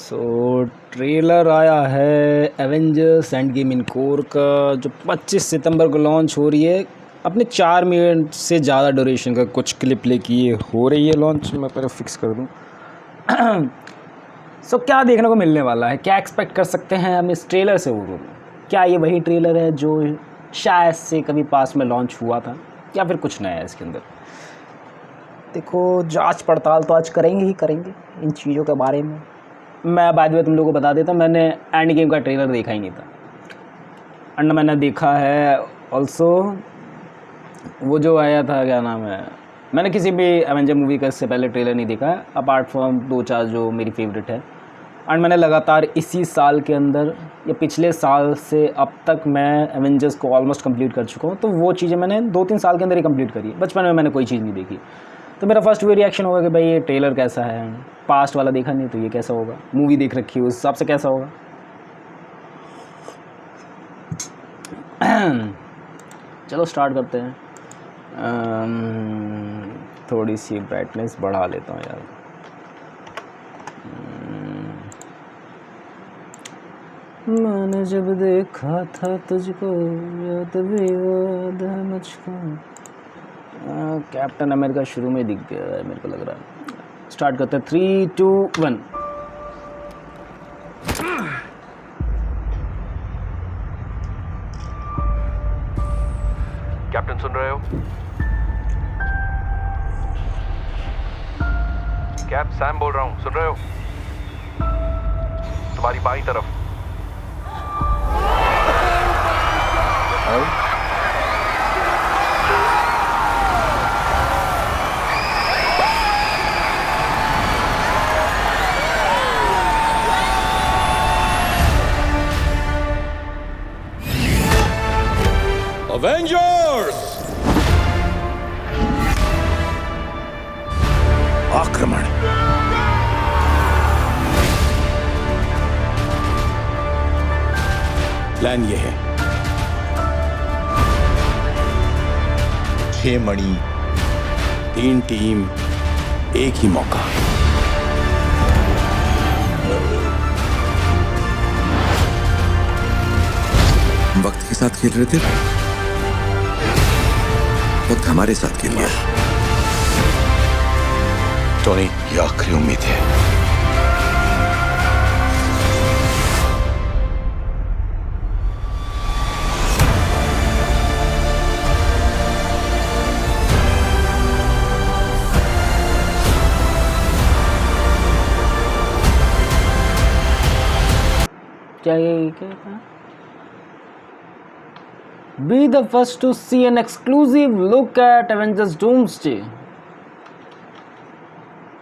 सो trailer आया है Avengers end game in core का, जो 25 सितंबर को लॉन्च हो रही है। अपने 4 मिनट से ज़्यादा ड्यूरेशन का कुछ क्लिप लेके ये हो रही है लॉन्च। मैं पहले फिक्स कर दूँ। सो क्या देखने को मिलने वाला है, क्या एक्सपेक्ट कर सकते हैं हम इस ट्रेलर से? वो क्या ये वही ट्रेलर है जो शायद से कभी पास में लॉन्च हुआ था, या फिर कुछ नया है इसके अंदर? देखो, जांच पड़ताल तो आज करेंगे ही करेंगे इन चीज़ों के बारे में। मैं बाद में तुम लोगों को बता देता, मैंने एंड गेम का ट्रेलर देखा ही नहीं था। एंड मैंने देखा है ऑल्सो वो जो आया था, क्या नाम है, मैंने किसी भी एवेंजर मूवी का इससे पहले ट्रेलर नहीं देखा है, अपार्ट फ्रॉम 2-4 जो मेरी फेवरेट है। एंड मैंने लगातार इसी साल के अंदर या पिछले साल से अब तक मैं एवेंजर्स को ऑलमोस्ट कंप्लीट कर चुका हूँ। तो वो चीज़ें मैंने 2-3 साल के अंदर ही कंप्लीट करी है। बचपन में मैंने कोई चीज़ नहीं देखी, तो मेरा फर्स्ट वे रिएक्शन होगा कि भाई ये ट्रेलर कैसा है। पास्ट वाला देखा नहीं तो ये कैसा होगा, मूवी देख रखी है उस हिसाब से कैसा होगा। चलो स्टार्ट करते हैं। थोड़ी सी ब्राइटनेस बढ़ा लेता हूँ यार। मैंने जब देखा था तुझको, याद भी याद है मुझको। कैप्टन अमेरिका शुरू में दिख गया है मेरे को लग रहा है। स्टार्ट करते हैं 3, 2, 1। कैप्टन सुन रहे हो? कैप सैम बोल रहा हूँ, सुन रहे हो? तुम्हारी बाईं तरफ। अवेंजर्स आक्रमण। प्लान ये है, 6 मणि, 3 टीम, एक ही मौका। वक्त के साथ खेल रहे थे, वक्त हमारे साथ खेल गया। टोनी, ये आखिरी उम्मीद है। क्या ये क्या था? Be the first to see an exclusive look at Avengers Doomsday।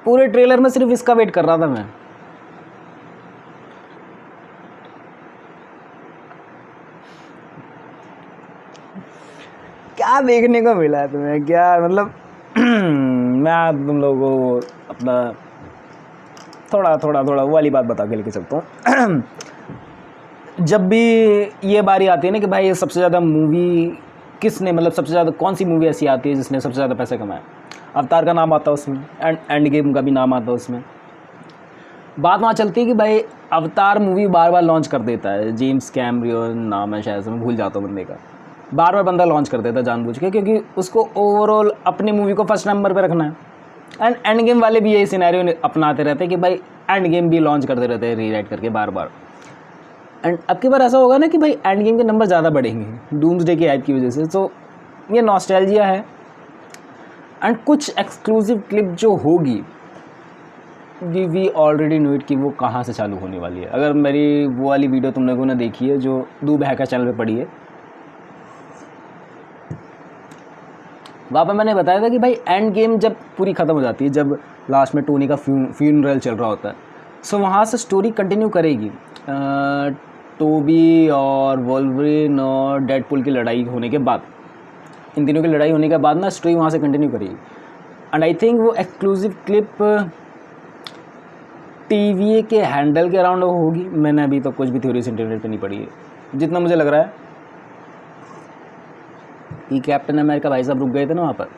पूरे ट्रेलर में सिर्फ इसका वेट कर रहा था मैं। क्या देखने को मिला है तुम्हें? क्या मतलब मैं तुम लोगों को अपना थोड़ा वो वाली बात बता के लेके चलता हूँ। जब भी ये बारी आती है ना कि भाई ये सबसे ज़्यादा मूवी किसने, मतलब सबसे ज़्यादा कौन सी मूवी ऐसी आती है जिसने सबसे ज़्यादा पैसे कमाए, अवतार का नाम आता है उसमें, एंड गेम का भी नाम आता है उसमें। बात वहाँ चलती है कि भाई अवतार मूवी बार बार लॉन्च कर देता है। जेम्स कैमरन नाम है शायद से, मैं भूल जाता हूँ बंदे का। बार बार बंदा लॉन्च कर देता है जानबूझ के, क्योंकि उसको ओवरऑल अपनी मूवी को फर्स्ट नंबर पर रखना है। एंड गेम वाले भी यही सिनेरियो अपनाते रहते हैं कि भाई एंड गेम भी लॉन्च करते रहते हैं रीराइट करके बार बार। एंड अब की बार ऐसा होगा ना कि भाई एंड गेम के नंबर ज़्यादा बढ़ेंगे डूम्सडे की हाइप की वजह से। तो ये नॉस्टैल्जिया है। एंड कुछ एक्सक्लूसिव क्लिप जो होगी, वी ऑलरेडी नो इट कि वो कहाँ से चालू होने वाली है। अगर मेरी वो वाली वीडियो तुम लोगों ने देखी है जो दूब हैकर चैनल पे पड़ी है, वहाँ पर मैंने बताया था कि भाई एंड गेम जब पूरी ख़त्म हो जाती है, जब लास्ट में टोनी का फ्यूनरल चल रहा होता है, सो वहाँ से स्टोरी कंटिन्यू करेगी। टोबी और वोल्वरिन और डेडपुल की लड़ाई होने के बाद, इन तीनों की लड़ाई होने के बाद ना स्टोरी वहाँ से कंटिन्यू करेगी। एंड आई थिंक वो एक्सक्लूसिव क्लिप टीवीए के हैंडल के अराउंड होगी। मैंने अभी तो कुछ भी थ्योरीज इंटरनेट पे नहीं पढ़ी है, जितना मुझे लग रहा है कि कैप्टन अमेरिका भाई साहब रुक गए थे ना वहाँ पर,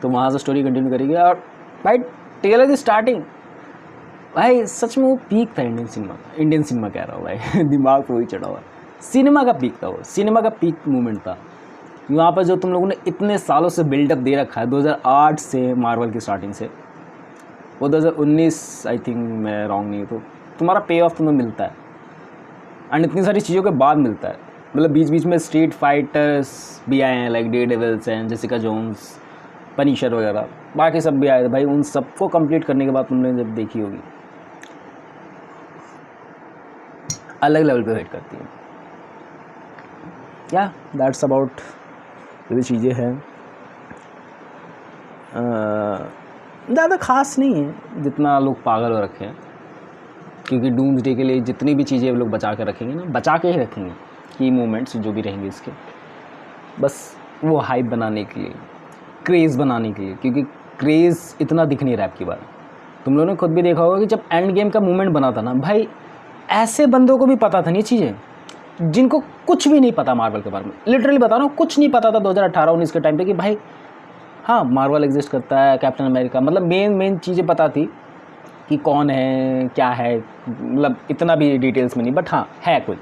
तो वहाँ से स्टोरी कंटिन्यू करेगी। और भाई ट्रेलर की स्टार्टिंग भाई सच में वो पीक था इंडियन सिनेमा कह रहा हूँ भाई दिमाग पे वही चढ़ा हुआ है। सिनेमा का पीक था वो, सिनेमा का पीक मोमेंट था वहाँ पर, जो तुम लोगों ने इतने सालों से बिल्डअप दे रखा है 2008 से मार्वल की स्टार्टिंग से, वो 2019 आई थिंक मैं रॉन्ग नहीं हूँ तो तुम्हारा पे ऑफ तुम्हें मिलता है, एंड इतनी सारी चीज़ों के बाद मिलता है। मतलब बीच बीच में स्ट्रीट फाइटर्स भी आए हैं, लाइक डेयरडेविल्स हैं, जेसिका जोन्स, पनिशर वगैरह, बाकी सब भी आए थे भाई। उन सबको कंप्लीट करने के बाद तुमने जब देखी होगी, अलग लेवल पे वेट करती है। या दैट्स अबाउट जो भी चीज़ें हैं, ज़्यादा खास नहीं है जितना लोग पागल हो रखे हैं, क्योंकि डूम्सडे के लिए जितनी भी चीज़ें लोग बचा के रखेंगे ना, बचा के ही रखेंगे की मोमेंट्स जो भी रहेंगे इसके, बस वो हाइप बनाने के लिए, क्रेज़ बनाने के लिए, क्योंकि क्रेज़ इतना दिख नहीं रहा है। आपकी बात तुम लोगों ने खुद भी देखा होगा कि जब एंड गेम का मोमेंट बना था ना भाई, ऐसे बंदों को भी पता था नहीं चीज़ें जिनको कुछ भी नहीं पता मार्वल के बारे में, लिटरली बता रहा हूँ, कुछ नहीं पता था 2018-19 के टाइम पे कि भाई हाँ मार्वल एग्जिस्ट करता है, कैप्टन अमेरिका, मतलब मेन चीज़ें पता थी कि कौन है क्या है, मतलब इतना भी डिटेल्स में नहीं, बट हाँ है कोई।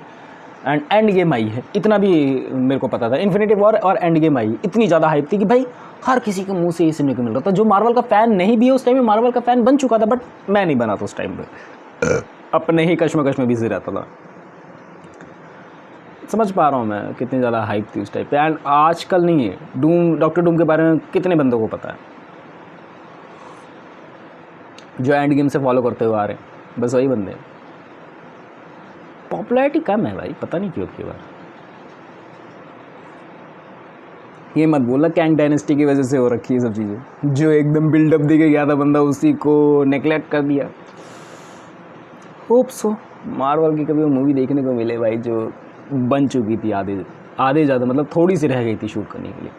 एंड गेम आई है इतना भी मेरे को पता था, इन्फिनिटी वॉर और एंड गेम आई, इतनी ज़्यादा हाइप थी कि भाई हर किसी के मुंह से ये सुनने को मिल रहा था। जो मार्वल का फ़ैन नहीं भी है उस टाइम में मार्वल का फ़ैन बन चुका था, बट मैं नहीं बना था उस टाइम पे, अपने ही कश्मकश में बिजी रहता था। समझ पा रहा हूँ मैं कितनी ज़्यादा हाइप थी उस टाइप पे, एंड आजकल नहीं है। डॉक्टर डूम के बारे में कितने बंदों को पता है जो एंड गेम से फॉलो करते हुए आ रहे हैं, बस वही बंदे। पॉपुलैरिटी कम है भाई, पता नहीं क्यों की बार। ये मत बोलना कैंग डायनेस्टी की वजह से हो रखी है सब चीज़ें, जो एकदम बिल्डअप दे के गया था बंदा उसी को नेगलेक्ट कर दिया। होप सो मार्वल की कभी वो मूवी देखने को मिले भाई जो बन चुकी थी आधे ज़्यादा, मतलब थोड़ी सी रह गई थी शूट करने के लिए।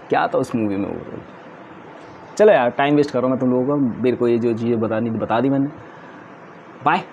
क्या था उस मूवी में वो। चलो यार टाइम वेस्ट कर रहा हूँ मैं तुम लोगों का, मेरे को ये जो चीज़ें बता दी मैंने। बाय।